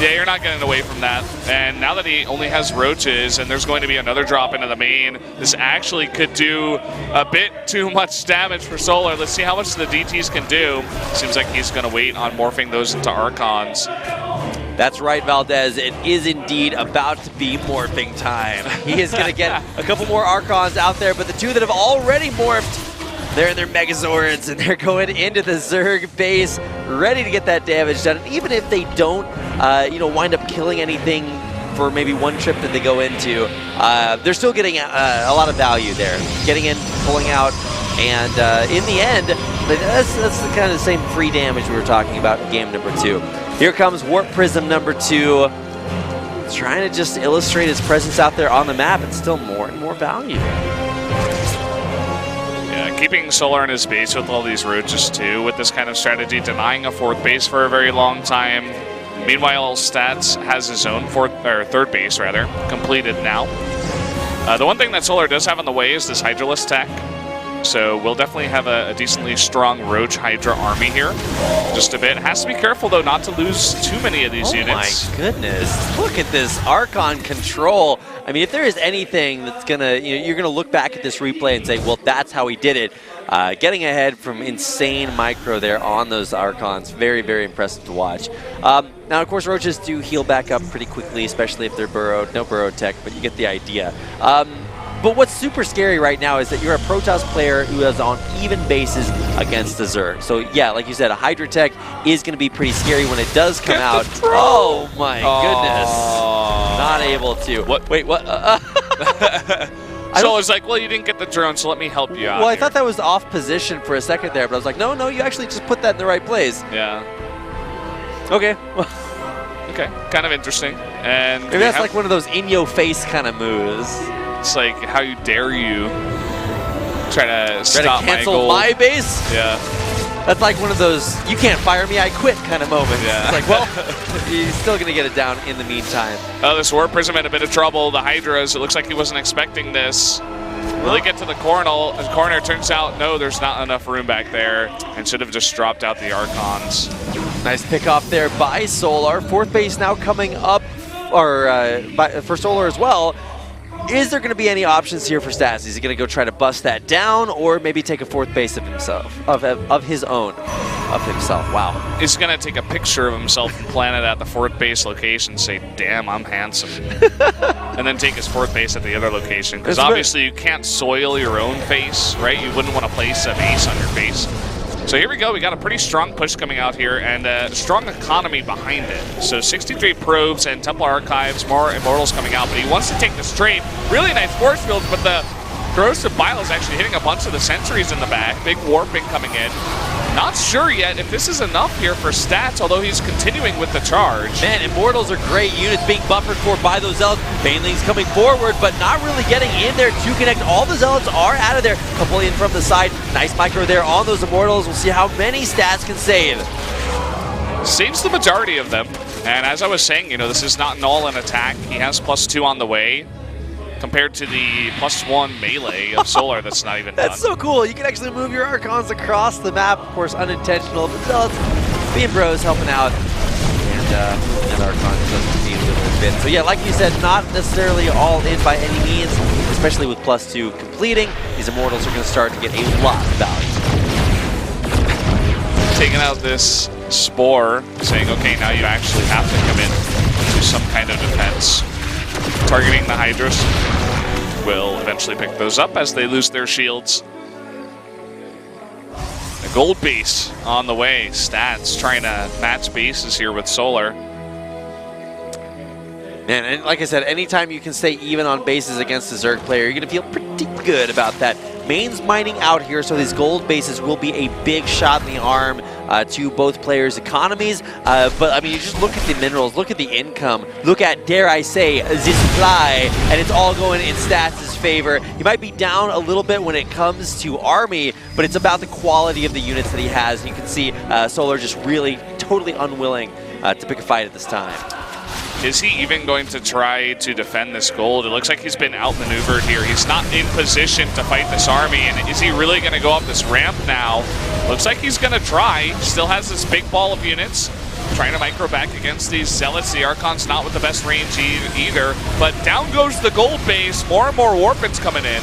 Yeah, you're not getting away from that. And now that he only has roaches and there's going to be another drop into the main, this actually could do a bit too much damage for Solar. Let's see how much the DTs can do. Seems like he's going to wait on morphing those into Archons. That's right, Valdez. It is indeed about to be morphing time. He is going to get a couple more Archons out there, but the two that have already morphed, they're in their Megazords, and they're going into the Zerg base, ready to get that damage done. And even if they don't, wind up killing anything for maybe one trip that they go into, they're still getting a lot of value there. Getting in, pulling out, and in the end, that's the kind of the same free damage we were talking about in game number 2. Here comes Warp Prism number 2, trying to just illustrate his presence out there on the map, and still more and more value. Keeping Solar in his base with all these roaches too, with this kind of strategy, denying a 4th base for a very long time. Meanwhile, Stats has his own 3rd base rather completed now. The one thing that Solar does have on the way is this Hydralisk tech, so we'll definitely have a decently strong Roach Hydra army here. Just a bit. Has to be careful though not to lose too many of these units. Oh my goodness! Look at this Archon control. I mean, if there is anything that's gonna, you're gonna look back at this replay and say, well, that's how he did it. Getting ahead from insane micro there on those Archons, very, very impressive to watch. Now, of course, Roaches do heal back up pretty quickly, especially if they're burrowed. No burrow tech, but you get the idea. But what's super scary right now is that you're a Protoss player who is on even bases against the Zerg. So yeah, like you said, a Hydra tech is going to be pretty scary when it does come out. Oh my goodness. Not able to. What? Wait, what? So I was like, well, you didn't get the drone, so let me help you out. Well, I thought that was off position for a second there, but I was like, no, you actually just put that in the right place. Yeah. Okay. Okay, kind of interesting. And maybe that's like one of those in-your-face kind of moves. It's like, how you dare you try to stop cancel my base? Yeah. That's like one of those, you can't fire me, I quit kind of moments. Yeah. It's like, well, he's still going to get it down in the meantime. Oh, this Warp Prism in a bit of trouble. The Hydras, it looks like he wasn't expecting this. Really get to the corner. Turns out, no, there's not enough room back there, and should have just dropped out the Archons. Nice pick off there by Solar. 4th base now coming up, for Solar as well. Is there going to be any options here for Stats? Is he going to go try to bust that down, or maybe take a 4th base of himself, of his own, of himself? Wow. He's going to take a picture of himself and plant it at the 4th base location, say, damn, I'm handsome. And then take his 4th base at the other location. Because obviously you can't soil your own face, right? You wouldn't want to place a base on your face. So here we go. We got a pretty strong push coming out here, and a strong economy behind it. So 63 probes and Templar Archives, more Immortals coming out, but he wants to take the straight. Really nice force field, but the Corrosive Bile is actually hitting a bunch of the sentries in the back. Big warping coming in. Not sure yet if this is enough here for Stats, although he's continuing with the charge. Man, Immortals are great units being buffered for by those Zealots. Banelings coming forward, but not really getting in there to connect. All the Zealots are out of there. Couple in from the side. Nice micro there on those Immortals. We'll see how many Stats can save. Saves the majority of them. And as I was saying, this is not an all-in attack. He has +2 on the way, compared to the +1 melee of Solar that's not even done. That's so cool. You can actually move your Archons across the map. Of course, unintentional, but Zealots being bros, helping out. And Archons just need a little bit. So yeah, like you said, not necessarily all in by any means, especially with +2 completing. These Immortals are going to start to get a lot of value. Taking out this Spore, saying, okay, now you actually have to commit to some kind of defense. Targeting the Hydras will eventually pick those up as they lose their shields. A gold base on the way. Stats trying to match bases here with Solar. Man, and like I said, anytime you can stay even on bases against a Zerg player, you're going to feel pretty good about that. remains mining out here, so these gold bases will be a big shot in the arm to both players' economies. But I mean, you just look at the minerals, look at the income, look at, dare I say, the supply, and it's all going in Stats' favor. He might be down a little bit when it comes to Army, but it's about the quality of the units that he has. You can see Solar just really totally unwilling to pick a fight at this time. Is he even going to try to defend this gold? It looks like he's been outmaneuvered here. He's not in position to fight this army, and is he really going to go up this ramp now? Looks like he's going to try. Still has this big ball of units. Trying to micro back against these Zealots. The Archon's not with the best range either, but down goes the gold base. More and more Warpins coming in.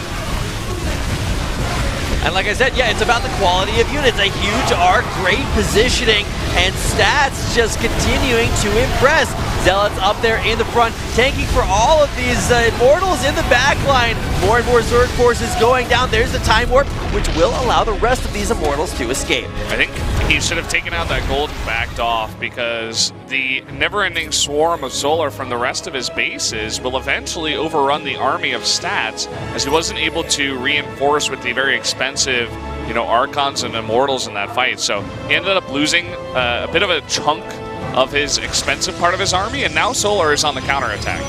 And like I said, yeah, it's about the quality of units. A huge arc, great positioning, and Stats just continuing to impress. Zealots up there in the front, tanking for all of these Immortals in the back line. More and more Zerg forces going down. There's the Time Warp, which will allow the rest of these Immortals to escape. I think he should have taken out that gold and backed off, because the never-ending swarm of Solar from the rest of his bases will eventually overrun the army of Stats, as he wasn't able to reinforce with the very expensive, you know, Archons and Immortals in that fight. So he ended up losing a bit of a chunk of his expensive part of his army, and now Solar is on the counterattack.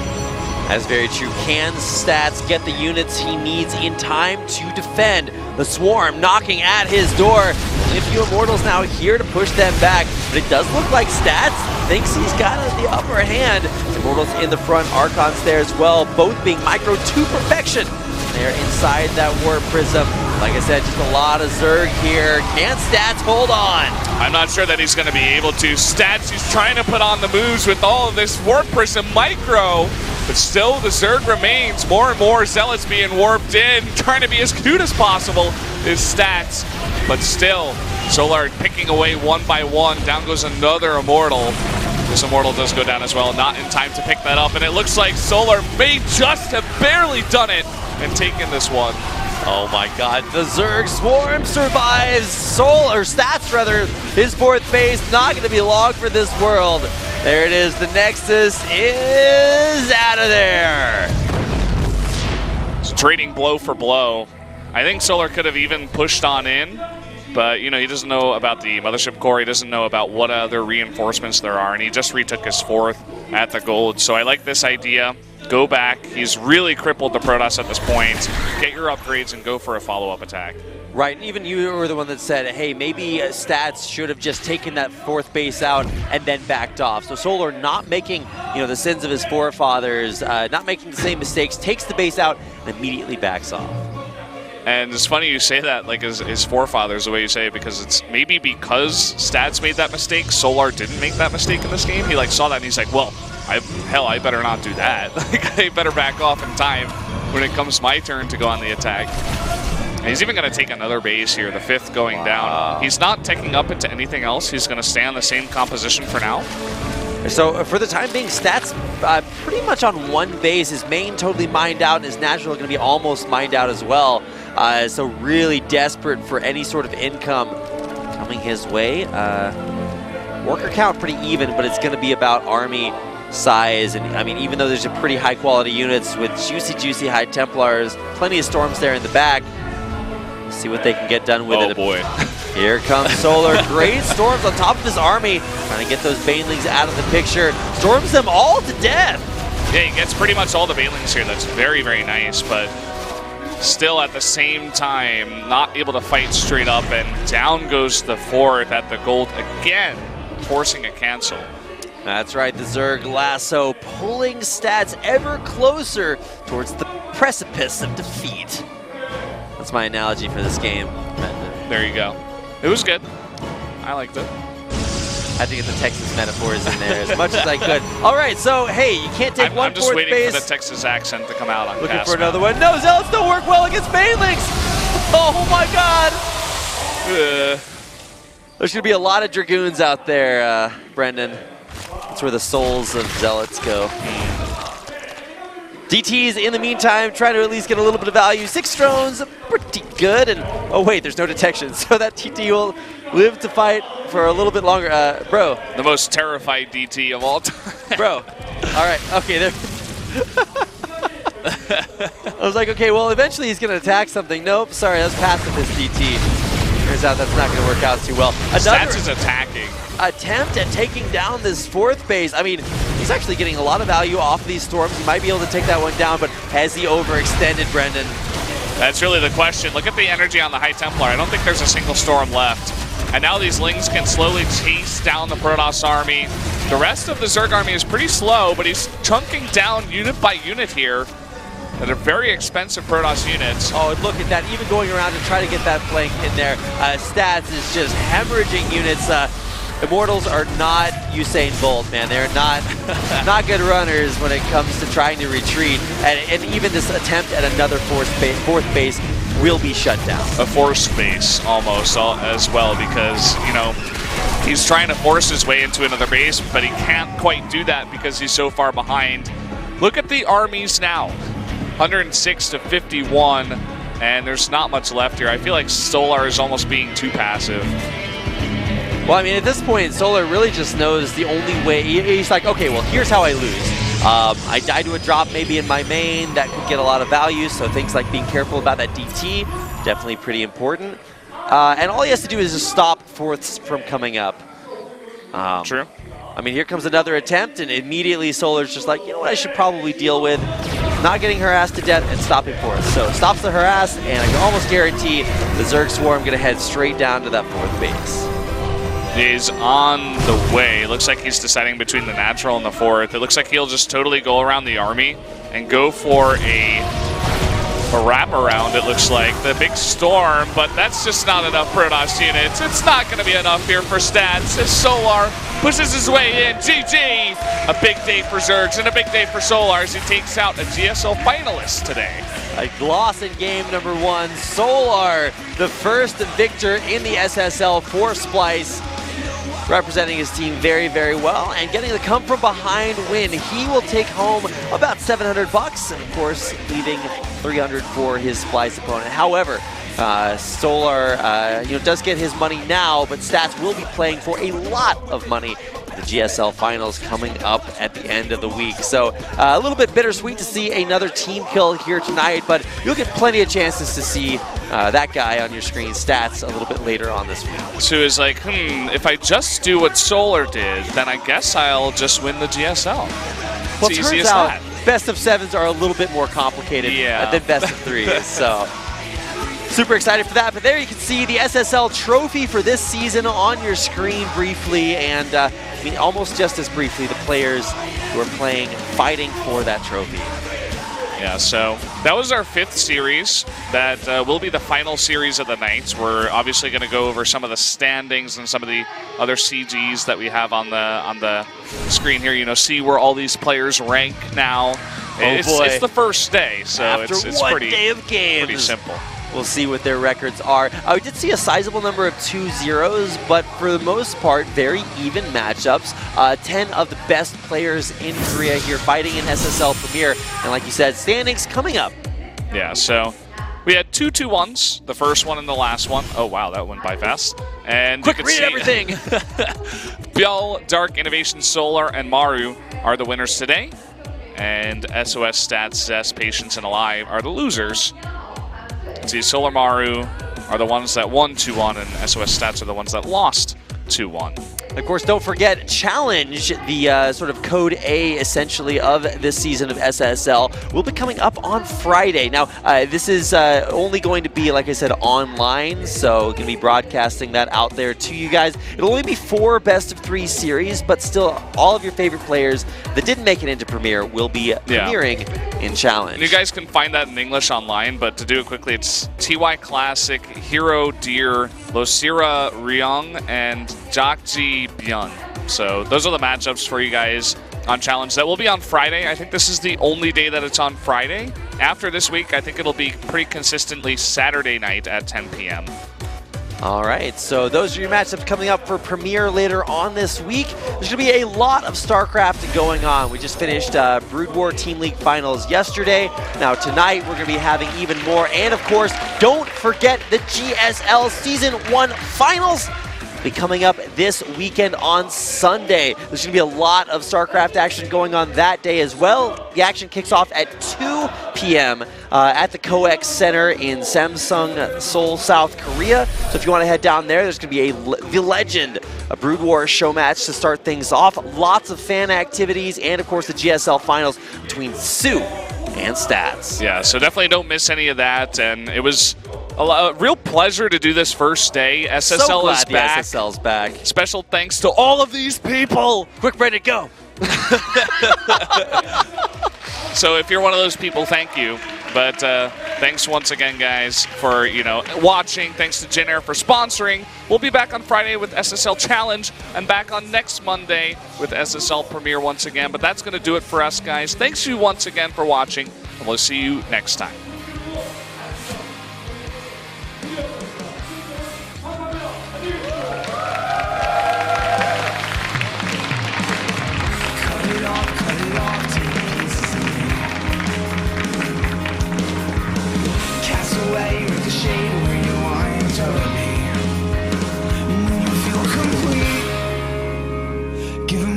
That's very true. Can Stats get the units he needs in time to defend? The Swarm knocking at his door. A few Immortals now here to push them back, but it does look like Stats thinks he's got the upper hand. Immortals in the front, Archons there as well, both being micro to perfection. They're inside that Warp Prism. Like I said, just a lot of Zerg here. Can Stats hold on? I'm not sure that he's going to be able to. Stats, he's trying to put on the moves with all of this Warp Prism micro, but still the Zerg remains. More and more Zealots being warped in, trying to be as cute as possible is Stats, but still Solar picking away one by one. Down goes another Immortal. This Immortal does go down as well, not in time to pick that up, and it looks like Solar may just have barely done it and taken this one. Oh my god, the Zerg Swarm survives. Stats rather, his fourth base, not going to be long for this world. There it is, the Nexus is out of there. It's trading blow for blow. I think Solar could have even pushed on in, but you know, he doesn't know about the Mothership Core, he doesn't know about what other reinforcements there are, and he just retook his fourth at the gold. So I like this idea. Go back. He's really crippled the Protoss at this point. Get your upgrades and go for a follow-up attack. Right, and even you were the one that said, hey, maybe Stats should have just taken that fourth base out and then backed off. So Solar not making, you know, the sins of his forefathers, not making the same mistakes, takes the base out and immediately backs off. And it's funny you say that, like his forefathers, the way you say it, because it's maybe because Stats made that mistake, Solar didn't make that mistake in this game. He like saw that and he's like, well, I better not do that. Like, I better back off in time when it comes my turn to go on the attack. And he's even going to take another base here, the fifth going down. He's not taking up into anything else. He's going to stay on the same composition for now. So for the time being, Stats pretty much on one base. His main totally mined out, and his natural going to be almost mined out as well. So really desperate for any sort of income coming his way. Worker count pretty even, but it's going to be about army size. And I mean, even though there's a pretty high quality units with juicy High Templars, plenty of storms there in the back. See what they can get done with it. Oh boy. Here comes Solar. Great storms on top of his army. Trying to get those Banelings out of the picture. Storms them all to death. Yeah, he gets pretty much all the Banelings here. That's very, very nice, but still at the same time, not able to fight straight up, and down goes the fourth at the gold again, forcing a cancel. That's right, the Zerg lasso pulling Stats ever closer towards the precipice of defeat. That's my analogy for this game. There you go. It was good. I liked it. Had to get the Texas metaphors in there as much as I could. All right, so hey, you can't take I'm just waiting base. for the Texas accent to come out on Looking cast for another now. one. No, Zealots don't work well against Banelings. Oh my god. There's going to be a lot of Dragoons out there, Brendan. That's where the souls of Zealots go. DT's in the meantime trying to at least get a little bit of value. 6 drones, pretty good. And oh wait, there's no detection, so that TT will live to fight for a little bit longer. Bro. The most terrified DT of all time. Bro. All right, okay. There. I was like, okay, well, eventually he's going to attack something. Nope, sorry, that's pacifist DT. Turns out that's not going to work out too well. Stats is attacking. Attempt at taking down this 4th base. I mean, he's actually getting a lot of value off these storms. He might be able to take that one down, but has he overextended, Brendan? That's really the question. Look at the energy on the High Templar. I don't think there's a single storm left. And now these Lings can slowly chase down the Protoss army. The rest of the Zerg army is pretty slow, but he's chunking down unit by unit here. That are very expensive Protoss units. Oh, look at that. Even going around to try to get that flank in there. Stats is just hemorrhaging units. Immortals are not Usain Bolt, man. They're not good runners when it comes to trying to retreat. And even this attempt at another 4th base will be shut down. A force base almost as well, because, you know, he's trying to force his way into another base, but he can't quite do that because he's so far behind. Look at the armies now. 106 to 51, and there's not much left here. I feel like Solar is almost being too passive. Well, I mean, at this point, Solar really just knows the only way. He's like, okay, well, here's how I lose. I die to a drop maybe in my main. That could get a lot of value, so things like being careful about that DT, definitely pretty important. And all he has to do is just stop 4ths from coming up. True. I mean, here comes another attempt, and immediately Solar's just like, you know what I should probably deal with? Not getting harassed to death and stopping 4th. So stops the harass, and I can almost guarantee the Zerg Swarm going to head straight down to that 4th base. Is on the way. Looks like he's deciding between the natural and the 4th. It looks like he'll just totally go around the army and go for a wraparound, it looks like. The big storm, but that's just not enough Protoss units. It's not going to be enough here for Stats as Solar pushes his way in. GG! A big day for Zergs and a big day for Solar as he takes out a GSL finalist today. A loss in game number 1. Solar, the first victor in the SSL for Splice, representing his team very, very well and getting the come from behind win. He will take home about $700 and of course leaving 300 for his Splice opponent. However, Solar does get his money now, but Stats will be playing for a lot of money. The GSL finals coming up at the end of the week. So a little bit bittersweet to see another team kill here tonight, but you'll get plenty of chances to see that guy on your screen, Stats, a little bit later on this week. So it's like, if I just do what Solar did, then I guess I'll just win the GSL. Well, it turns out best of 7s are a little bit more complicated than best of 3s. So super excited for that. But there you can see the SSL trophy for this season on your screen briefly, and I mean, almost just as briefly, the players who are playing, fighting for that trophy. Yeah, so that was our 5th series. That will be the final series of the night. We're obviously going to go over some of the standings and some of the other CGs that we have on the screen here. You know, see where all these players rank now. It's the first day, so After it's one pretty, day of games, pretty simple. We'll see what their records are. We did see a sizable number of 2-0s, but for the most part, very even matchups. 10 of the best players in Korea here fighting in SSL Premier. And like you said, standings coming up. Yeah, so we had 2 2-1s, the first one and the last one. Oh, wow, that went by fast. And quick, you read see everything. Biel, Dark Innovation, Solar, and Maru are the winners today. And SOS, Stats, Zest, Patience, and Alive are the losers. See, Solar Maru are the ones that won 2-1, and SOS Stats are the ones that lost 2-1. Of course, don't forget Challenge, the sort of code A, essentially, of this season of SSL, will be coming up on Friday. Now, this is only going to be, like I said, online, so going to be broadcasting that out there to you guys. It'll only be 4 best of 3 series, but still, all of your favorite players that didn't make it into Premier will be premiering in Challenge. And you guys can find that in English online, but to do it quickly, it's TY Classic, Hero Deer, Losira Ryong, and Jakji Byun. So those are the matchups for you guys on Challenge. That will be on Friday. I think this is the only day that it's on Friday. After this week, I think it'll be pretty consistently Saturday night at 10 p.m. All right, so those are your matchups coming up for Premier later on this week. There's going to be a lot of StarCraft going on. We just finished Brood War Team League Finals yesterday. Now tonight we're going to be having even more. And of course, don't forget the GSL Season 1 Finals. be coming up this weekend on Sunday. There's going to be a lot of StarCraft action going on that day as well. The action kicks off at 2 p.m. At the COEX Center in Samsung, Seoul, South Korea. So if you want to head down there, there's going to be the Legend, a Brood War show match to start things off. Lots of fan activities and, of course, the GSL finals between Sue and Stats. Yeah, so definitely don't miss any of that. And it was a real pleasure to do this first day. SSL so glad is back. The SSL's back. Special thanks to all of these people. Quick, ready to go. So if you're one of those people, thank you. But thanks once again, guys, for watching. Thanks to Jin Air for sponsoring. We'll be back on Friday with SSL Challenge and back on next Monday with SSL Premiere once again. But that's going to do it for us, guys. Thanks you once again for watching, and we'll see you next time.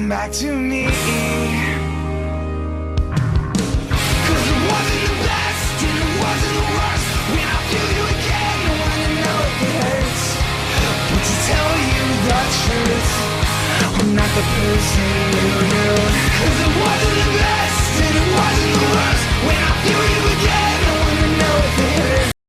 Back to me.